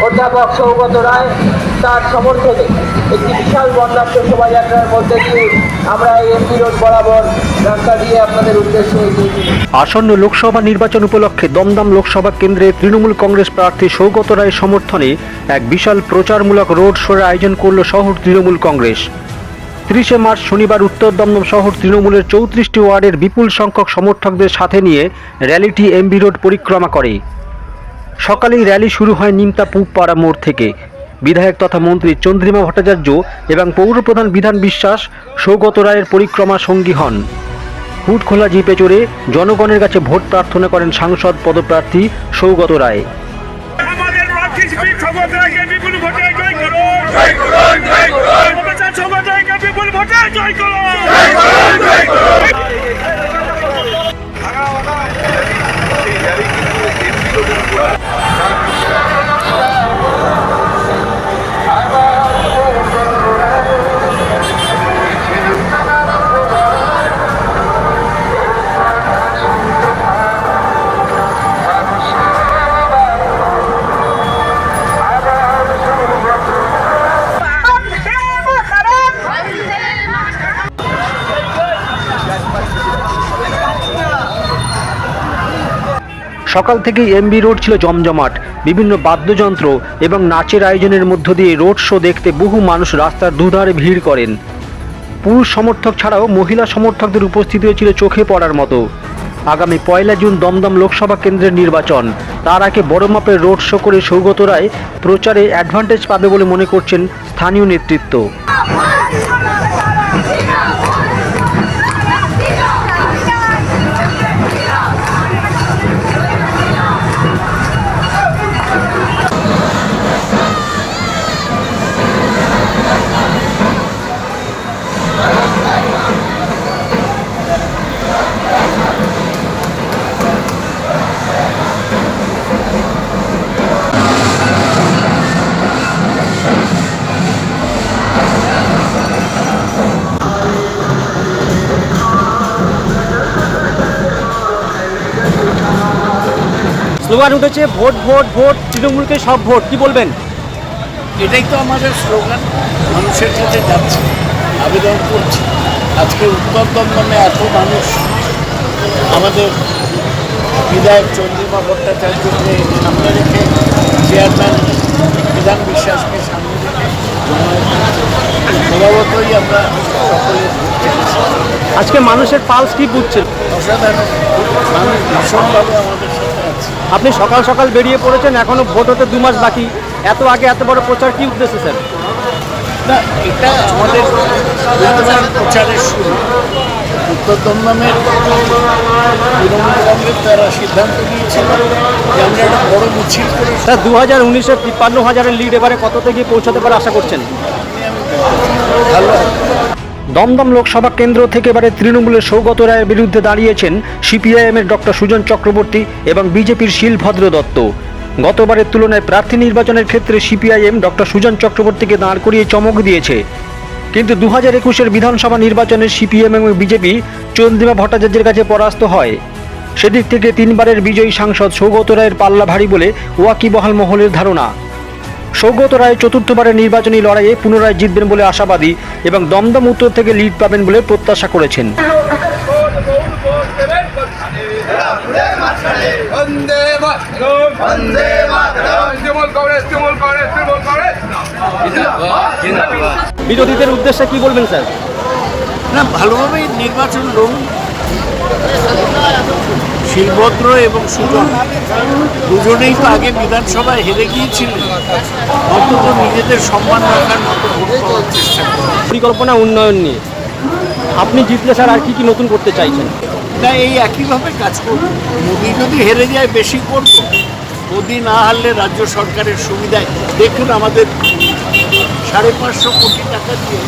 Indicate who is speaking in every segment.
Speaker 1: অধ্যাপক সৌগত রায় তার সমর্থনে একটি বিশাল বর্ণাঢ্য শোভাযাত্রার মধ্যে দিয়ে আমরা এই এমপি রোড বরাবর রাস্তা দিয়ে আপনাদের উদ্দেশ্যে এগিয়ে চলি।
Speaker 2: আসন্ন লোকসভা নির্বাচন উপলক্ষে দমদম লোকসভা কেন্দ্রে তৃণমূল কংগ্রেস প্রার্থী সৌগত রায়ের সমর্থনে এক বিশাল প্রচারমূলক রোড শোর আয়োজন করল শহর তৃণমূল কংগ্রেস। 30শে মার্চ শনিবার উত্তর দমদম শহর তৃণমূলের 34টি ওয়ার্ডের বিপুল সংখ্যক সমর্থকদের সাথে নিয়ে র্যালিটি এমবি রোড পরিক্রমা করে। সকালেই র্যালি শুরু হয় নিমতা পুবপাড়া মোড় থেকে। বিধায়ক তথা মন্ত্রী চন্দ্রিমা ভট্টাচার্য এবং পৌরপ্রধান বিধান বিশ্বাস সৌগত রায়ের পরিক্রমা সঙ্গী হন। হুড খোলা জিপে চড়ে জনগণের কাছে ভোট প্রার্থনা করেন সাংসদ পদপ্রার্থী সৌগত রায়। সকাল থেকেই এমবি রোড ছিল জমজমাট। বিভিন্ন বাদ্যযন্ত্র এবং নাচের আয়োজনের মধ্য দিয়ে রোড শো দেখতে বহু মানুষ রাস্তার দুধারে ভিড় করেন। পুরুষ সমর্থক ছাড়াও মহিলা সমর্থকদের উপস্থিতিও ছিল চোখে পড়ার মতো। আগামী 1 জুন দমদম লোকসভা কেন্দ্রের নির্বাচন, তার আগে বড় মাপের রোড শো করে সৌগত রায় প্রচারে অ্যাডভান্টেজ পাবে বলে মনে করছেন স্থানীয় নেতৃত্ব। স্লোগান উঠেছে ভোট ভোট ভোট, তৃণমূলকে সব ভোট, কি বলবেন?
Speaker 3: এটাই তো আমাদের স্লোগান, মানুষের কাছে যাচ্ছে, আবেদন করছি। আজকে উত্তর দমদমে এত মানুষ আমাদের বিধায়ক চন্দ্রিমা ভট্টাচার্যকে সামনে রেখে, চেয়ারম্যান বিধান বিশ্বাসকে সামনে রেখে স্বভাবতই আমরা সকলে
Speaker 2: আজকে মানুষের পালস কি বুঝছেন?
Speaker 3: অসাধারণ, মানুষ ভীষণভাবে আমাদের সাথে আছে।
Speaker 2: আপনি সকাল সকাল বেরিয়ে পড়েছেন, এখনো ভোট হতে 2 মাস বাকি, এত আগে এত বড় প্রচার কি উদ্দেশ্য স্যার?
Speaker 3: না, এটা আমাদের প্রচারের শুরু। উত্তর দমদমের তৃণমূল কংগ্রেস তারা সিদ্ধান্ত নিয়েছিল যে আমরা একটা বড় মিছিল করি।
Speaker 2: স্যার 2019-এ 53,000-এর লিড এবারে কত থেকে পৌঁছাতে পারে আশা করছেন?
Speaker 3: ভালো।
Speaker 2: দমদম লোকসভা কেন্দ্র থেকে এবারে তৃণমূলের সৌগত রায়ের বিরুদ্ধে দাঁড়িয়েছেন সিপিআইএমের ডক্টর সুজন চক্রবর্তী এবং বিজেপির শিলভদ্র দত্ত। গতবারের তুলনায় প্রার্থী নির্বাচনের ক্ষেত্রে সিপিআইএম ডক্টর সুজন চক্রবর্তীকে দাঁড় করিয়ে চমক দিয়েছে, কিন্তু 2021-এর বিধানসভা নির্বাচনে সিপিএম এবং বিজেপি চন্দ্রিমা ভট্টাচার্যের কাছে পরাস্ত হয়। সেদিক থেকে 3বারের বিজয়ী সাংসদ সৌগত রায়ের পাল্লা ভারী বলে ওয়াকিবহাল মহলের ধারণা। সৌগত রায় 4র্থবারের নির্বাচনী লড়াইয়ে পুনরায় জিতবেন বলে আশাবাদী এবং দমদম উত্তর থেকে লিড পাবেন বলে প্রত্যাশা করেছেন। বিরোধীদের উদ্দেশ্যে কি বলবেন স্যার?
Speaker 3: না, ভালোভাবেই নির্বাচন লড়ুন। শিলভদ্র এবং সুজন দুজনেই তো আগে বিধানসভায় হেরে গিয়েছিলেন, অন্তত নিজেদের সম্মান রাখার মতো ভোট করার চেষ্টা করেন।
Speaker 2: পরিকল্পনা উন্নয়ন নিয়ে আপনি জিতলে স্যার আর কি কি নতুন করতে চাইছেন?
Speaker 3: না, এই একইভাবে কাজ করব। মোদি যদি হেরে যায় বেশি করব, মোদি না হারলে রাজ্য সরকারের সুবিধায় দেখুন আমাদের 550 কোটি টাকা দিয়ে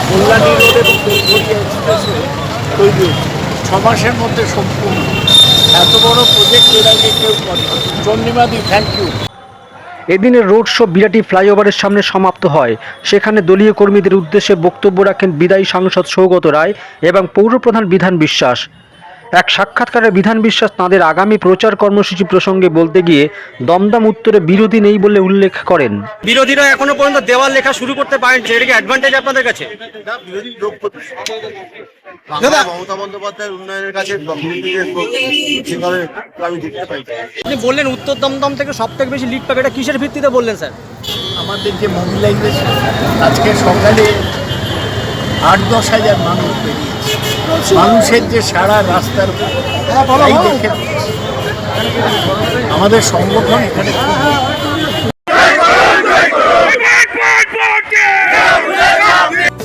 Speaker 3: কল্যাণী রোড এবং বেলঘরিয়া এক্সপ্রেসওয়ে তৈরি হচ্ছে 6 মাসের মধ্যে সম্পূর্ণ। এত বড় প্রজেক্ট এর আগে কেউ করে। চন্দ্রিমাদি, থ্যাংক ইউ।
Speaker 2: এদিনের রোড শো বিরাটি ফ্লাইওভারের সামনে সমাপ্ত হয়। সেখানে দলীয় কর্মীদের উদ্দেশ্যে বক্তব্য রাখেন বিদায়ী সাংসদ সৌগত রায় এবং পৌরপ্রধান বিধান বিশ্বাস। এক সাক্ষাৎকারে বিধান বিশ্বাস তাঁদের আগামী প্রচার কর্মসূচি প্রসঙ্গে বলতে গিয়ে দমদম উত্তরে বিরোধী নেই বলে উল্লেখ করেন।
Speaker 4: বিরোধীরা এখনো পর্যন্ত দেওয়াল লেখা শুরু করতে পারেন, এটা কি অ্যাডভান্টেজ আপনাদের কাছে?
Speaker 5: দাদা মমতা বন্দ্যোপাধ্যায়ের উন্নয়নের কাছে সেভাবে আমি দেখতে পাই।
Speaker 4: আপনি বললেন উত্তর দমদম থেকে সব থেকে বেশি লিড পাবে, এটা কিসের ভিত্তিতে বললেন স্যার?
Speaker 3: আমাদের যে মোবিলাইজেশন, আজকে সকালে 8-10 হাজার মানুষ বেরিয়েছে, মানুষের যে সারা রাস্তার তাই দেখে আমাদের সংগঠন এখানে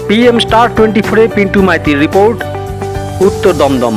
Speaker 2: PM Star 24 পিন্টু মাইতির রিপোর্ট, উত্তর দমদম।